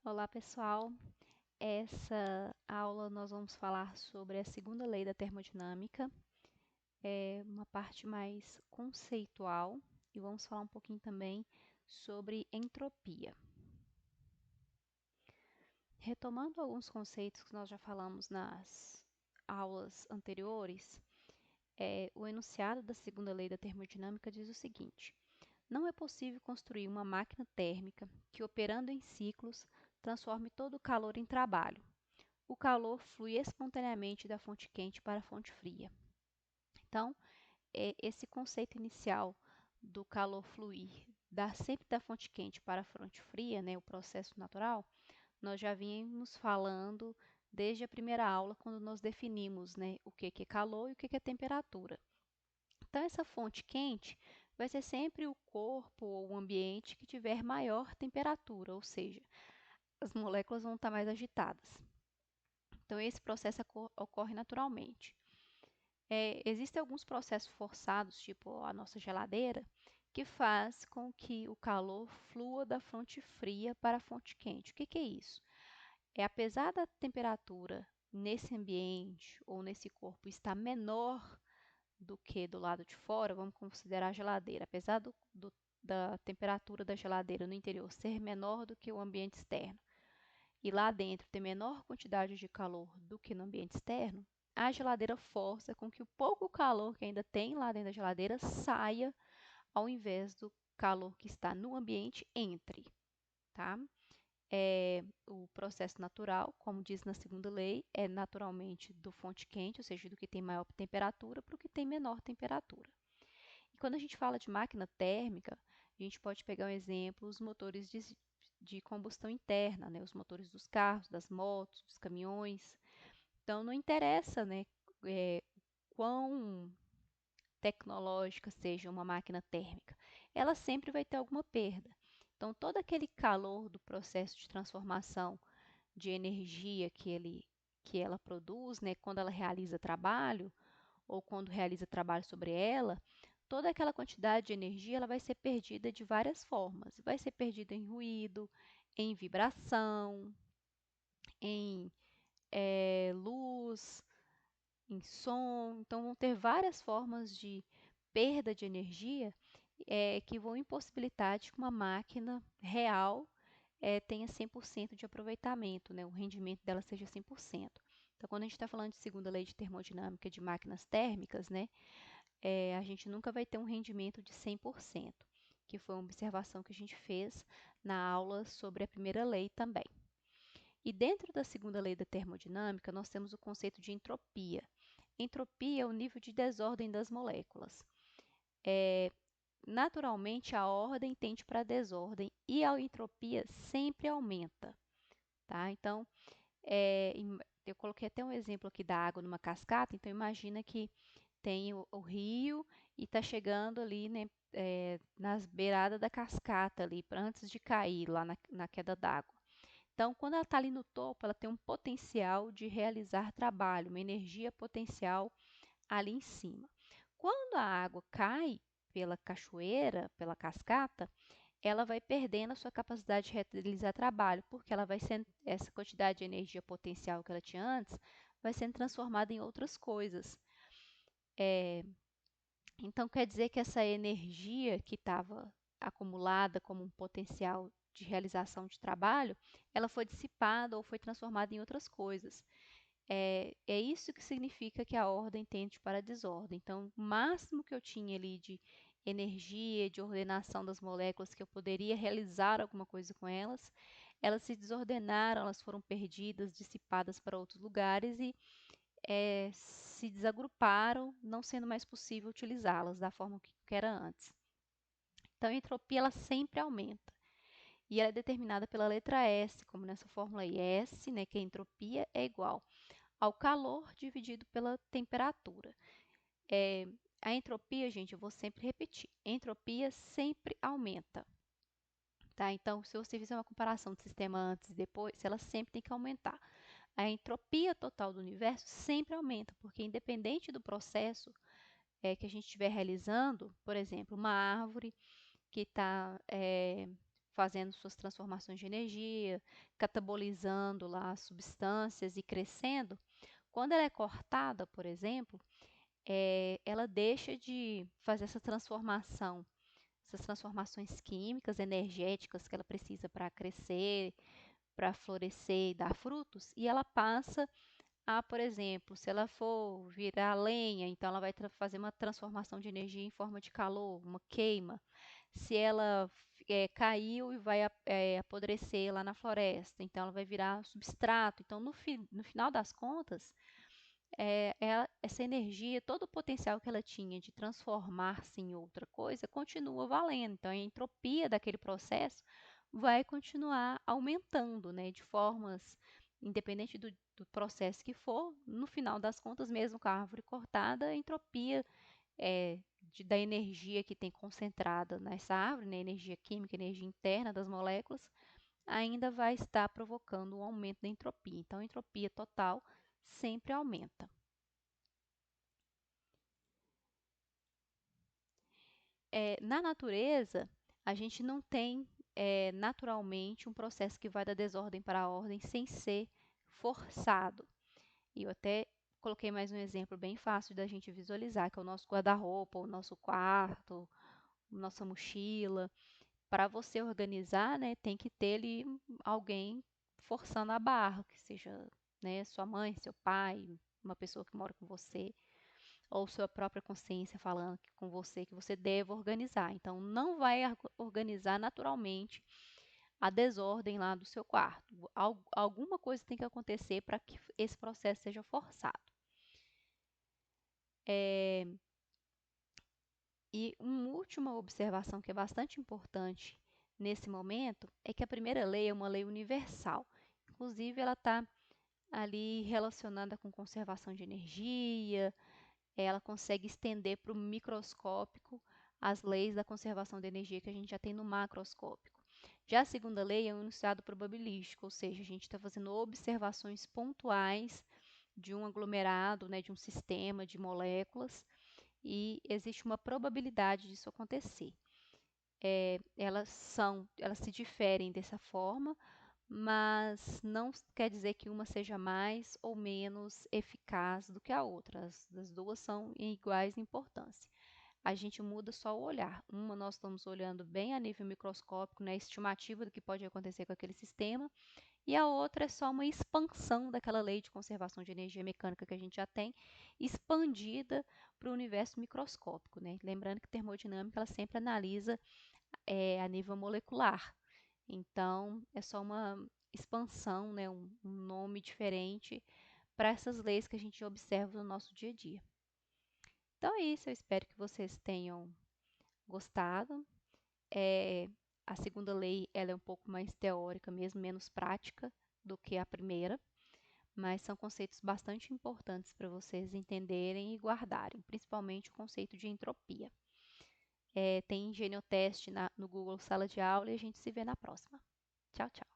Olá, pessoal. Essa aula nós vamos falar sobre a segunda lei da termodinâmica, é uma parte mais conceitual, e vamos falar um pouquinho também sobre entropia. Retomando alguns conceitos que nós já falamos nas aulas anteriores, o enunciado da segunda lei da termodinâmica diz o seguinte: não é possível construir uma máquina térmica que, operando em ciclos, transforme todo o calor em trabalho. O calor flui espontaneamente da fonte quente para a fonte fria. Então, esse conceito inicial do calor fluir sempre da fonte quente para a fonte fria, né, o processo natural, nós já vínhamos falando desde a primeira aula, quando nós definimos, né, o que é calor e o que é temperatura. Então, essa fonte quente vai ser sempre o corpo ou o ambiente que tiver maior temperatura, ou seja, as moléculas vão estar mais agitadas. Então, esse processo ocorre naturalmente. Existem alguns processos forçados, tipo a nossa geladeira, que faz com que o calor flua da fonte fria para a fonte quente. O que é isso? Apesar da temperatura nesse ambiente ou nesse corpo estar menor do que do lado de fora, vamos considerar a geladeira. Apesar da temperatura da geladeira no interior ser menor do que o ambiente externo, e lá dentro ter menor quantidade de calor do que no ambiente externo, a geladeira força com que o pouco calor que ainda tem lá dentro da geladeira saia, ao invés do calor que está no ambiente entre, tá? O processo natural, como diz na segunda lei, é naturalmente do fonte quente, ou seja, do que tem maior temperatura para o que tem menor temperatura. E quando a gente fala de máquina térmica, a gente pode pegar um exemplo, os motores de combustão interna, né? Os motores dos carros, das motos, dos caminhões. Então, não interessa, né, quão tecnológica seja uma máquina térmica, ela sempre vai ter alguma perda. Então, todo aquele calor do processo de transformação de energia que ela produz, né, quando ela realiza trabalho, ou quando realiza trabalho sobre ela, toda aquela quantidade de energia ela vai ser perdida de várias formas. Vai ser perdida em ruído, em vibração, em luz, em som. Então, vão ter várias formas de perda de energia que vão impossibilitar de que uma máquina real tenha 100% de aproveitamento, né? O rendimento dela seja 100%. Então, quando a gente está falando de segunda lei de termodinâmica de máquinas térmicas, né, a gente nunca vai ter um rendimento de 100%, que foi uma observação que a gente fez na aula sobre a primeira lei também. E dentro da segunda lei da termodinâmica, nós temos o conceito de entropia. Entropia é o nível de desordem das moléculas. Naturalmente, a ordem tende para a desordem e a entropia sempre aumenta. Tá? Então, eu coloquei até um exemplo aqui da água numa cascata. Então, imagina que tem o rio e está chegando ali, né, nas beiradas da cascata, ali, antes de cair lá na queda d'água. Então, quando ela está ali no topo, ela tem um potencial de realizar trabalho, uma energia potencial ali em cima. Quando a água cai pela cachoeira, pela cascata, ela vai perdendo a sua capacidade de realizar trabalho, porque ela vai sendo, essa quantidade de energia potencial que ela tinha antes vai sendo transformada em outras coisas. Então, quer dizer que essa energia que estava acumulada como um potencial de realização de trabalho, ela foi dissipada ou foi transformada em outras coisas. É isso que significa que a ordem tende para a desordem. Então, o máximo que eu tinha ali de energia, de ordenação das moléculas, que eu poderia realizar alguma coisa com elas, elas se desordenaram, elas foram perdidas, dissipadas para outros lugares e se desagruparam, não sendo mais possível utilizá-las da forma que era antes. Então, a entropia ela sempre aumenta. E ela é determinada pela letra S, como nessa fórmula aí. S, né, que a entropia é igual ao calor dividido pela temperatura. A entropia, gente, eu vou sempre repetir. A entropia sempre aumenta. Tá? Então, se você fizer uma comparação do sistema antes e depois, ela sempre tem que aumentar. A entropia total do universo sempre aumenta, porque independente do processo que a gente estiver realizando, por exemplo, uma árvore que está fazendo suas transformações de energia, catabolizando lá as substâncias e crescendo, quando ela é cortada, por exemplo, ela deixa de fazer essa transformação, essas transformações químicas, energéticas que ela precisa para crescer, para florescer e dar frutos, e ela passa a, por exemplo, se ela for virar lenha, então ela vai fazer uma transformação de energia em forma de calor, uma queima. Se ela caiu e vai apodrecer lá na floresta, então ela vai virar substrato. Então, no final das contas, essa energia, todo o potencial que ela tinha de transformar-se em outra coisa, continua valendo. Então, a entropia daquele processo vai continuar aumentando, né, de formas, independente do processo que for, no final das contas, mesmo com a árvore cortada, a entropia da energia que tem concentrada nessa árvore, né, energia química, energia interna das moléculas, ainda vai estar provocando um aumento da entropia. Então, a entropia total sempre aumenta. Na natureza, a gente não tem naturalmente um processo que vai da desordem para a ordem sem ser forçado. E eu até coloquei mais um exemplo bem fácil da gente visualizar, que é o nosso guarda-roupa, o nosso quarto, nossa mochila. Para você organizar, né, tem que ter ali alguém forçando a barra, que seja, né, sua mãe, seu pai, uma pessoa que mora com você, ou sua própria consciência falando com você que você deve organizar. Então, não vai organizar naturalmente a desordem lá do seu quarto. Alguma coisa tem que acontecer para que esse processo seja forçado. E uma última observação que é bastante importante nesse momento é que a primeira lei é uma lei universal. Inclusive, ela está ali relacionada com conservação de energia, ela consegue estender para o microscópico as leis da conservação de energia que a gente já tem no macroscópico. Já a segunda lei é um enunciado probabilístico, ou seja, a gente está fazendo observações pontuais de um aglomerado, né, de um sistema de moléculas, e existe uma probabilidade disso acontecer. Elas se diferem dessa forma, mas não quer dizer que uma seja mais ou menos eficaz do que a outra. As duas são em iguais importância. A gente muda só o olhar. Uma nós estamos olhando bem a nível microscópico, né, estimativa do que pode acontecer com aquele sistema, e a outra é só uma expansão daquela lei de conservação de energia mecânica que a gente já tem, expandida para o universo microscópico, né? Lembrando que termodinâmica ela sempre analisa a nível molecular. Então, é só uma expansão, né, um nome diferente para essas leis que a gente observa no nosso dia a dia. Então é isso, eu espero que vocês tenham gostado. A segunda lei ela é um pouco mais teórica mesmo, menos prática do que a primeira, mas são conceitos bastante importantes para vocês entenderem e guardarem, principalmente o conceito de entropia. Tem Engenhoteste no Google Sala de Aula e a gente se vê na próxima. Tchau, tchau.